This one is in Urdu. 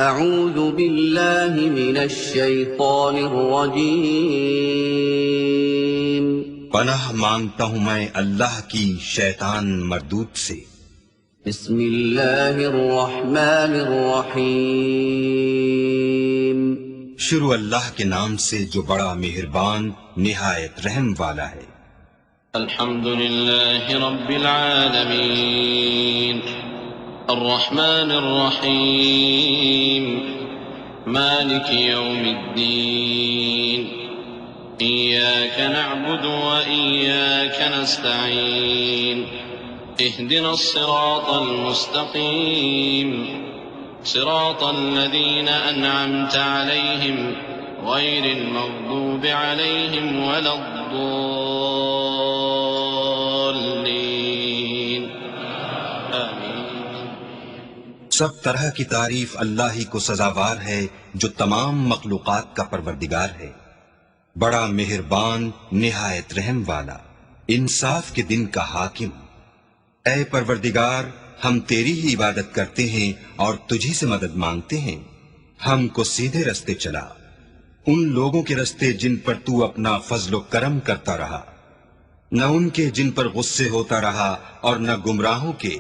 اعوذ باللہ من الشیطان الرجیم پناہ مانگتا ہوں میں اللہ کی شیطان مردود سے۔ بسم اللہ الرحمن الرحیم شروع اللہ کے نام سے جو بڑا مہربان نہایت رحم والا ہے۔ الحمد للہ رب العالمین الرحمن الرحیم مالک یوم الدین إياك نعبد وإياك نستعين اهدنا الصراط المستقيم صراط الذين أنعمت عليهم غير المغضوب عليهم ولا الضالين آمين۔ سب طرح کی تعریف اللہ ہی کو سزاوار ہے جو تمام مخلوقات کا پروردگار ہے، بڑا مہربان نہایت رحم والا، انصاف کے دن کا حاکم۔ اے پروردگار، ہم تیری ہی عبادت کرتے ہیں اور تجھی سے مدد مانگتے ہیں، ہم کو سیدھے رستے چلا، ان لوگوں کے رستے جن پر تو اپنا فضل و کرم کرتا رہا، نہ ان کے جن پر غصے ہوتا رہا اور نہ گمراہوں کے